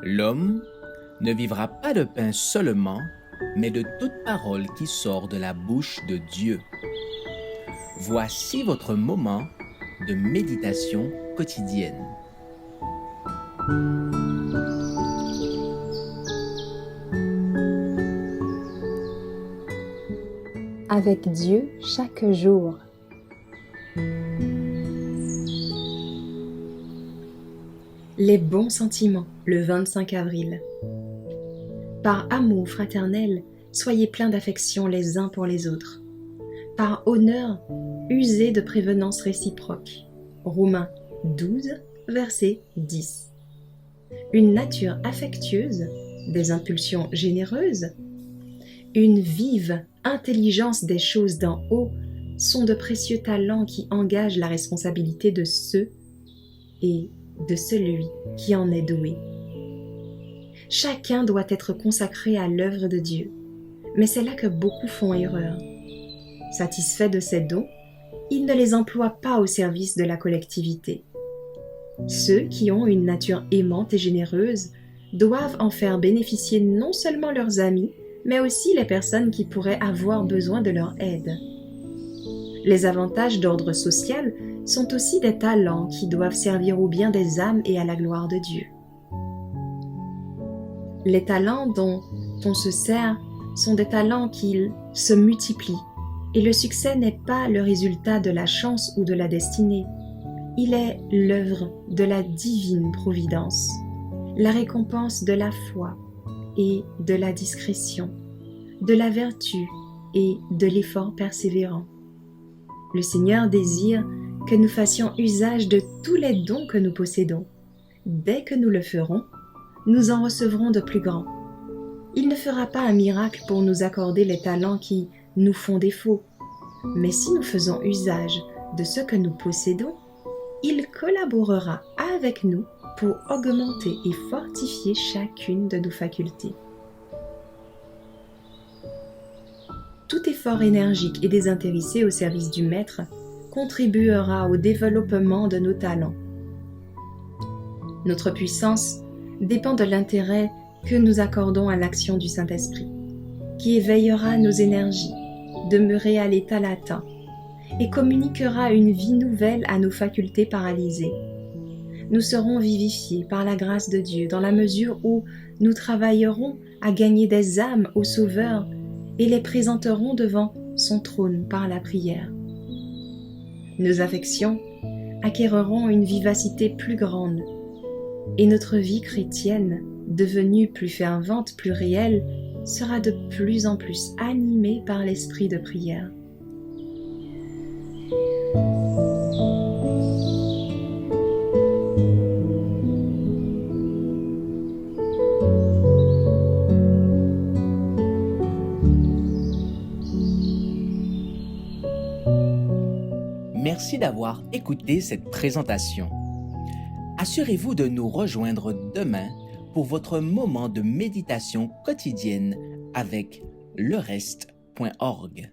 L'homme ne vivra pas de pain seulement, mais de toute parole qui sort de la bouche de Dieu. Voici votre moment de méditation quotidienne. Avec Dieu chaque jour. Les bons sentiments, le 25 avril. Par amour fraternel, soyez pleins d'affection les uns pour les autres. Par honneur, usez de prévenance réciproque. Romains 12, verset 10. Une nature affectueuse, des impulsions généreuses, une vive intelligence des choses d'en haut sont de précieux talents qui engagent la responsabilité de ceux et de celui qui en est doué. Chacun doit être consacré à l'œuvre de Dieu, mais c'est là que beaucoup font erreur. Satisfaits de ces dons, ils ne les emploient pas au service de la collectivité. Ceux qui ont une nature aimante et généreuse doivent en faire bénéficier non seulement leurs amis, mais aussi les personnes qui pourraient avoir besoin de leur aide. Les avantages d'ordre social sont aussi des talents qui doivent servir au bien des âmes et à la gloire de Dieu. Les talents dont on se sert sont des talents qui se multiplient, et le succès n'est pas le résultat de la chance ou de la destinée. Il est l'œuvre de la divine providence, la récompense de la foi et de la discrétion, de la vertu et de l'effort persévérant. Le Seigneur désire que nous fassions usage de tous les dons que nous possédons. Dès que nous le ferons, nous en recevrons de plus grands. Il ne fera pas un miracle pour nous accorder les talents qui nous font défaut, mais si nous faisons usage de ce que nous possédons, il collaborera avec nous pour augmenter et fortifier chacune de nos facultés. Tout effort énergique et désintéressé au service du Maître contribuera au développement de nos talents. Notre puissance dépend de l'intérêt que nous accordons à l'action du Saint-Esprit, qui éveillera nos énergies, demeurées à l'état latent, et communiquera une vie nouvelle à nos facultés paralysées. Nous serons vivifiés par la grâce de Dieu dans la mesure où nous travaillerons à gagner des âmes au Sauveur et les présenterons devant son trône par la prière. Nos affections acquerront une vivacité plus grande et notre vie chrétienne, devenue plus fervente, plus réelle, sera de plus en plus animée par l'esprit de prière. Merci d'avoir écouté cette présentation. Assurez-vous de nous rejoindre demain pour votre moment de méditation quotidienne avec lereste.org.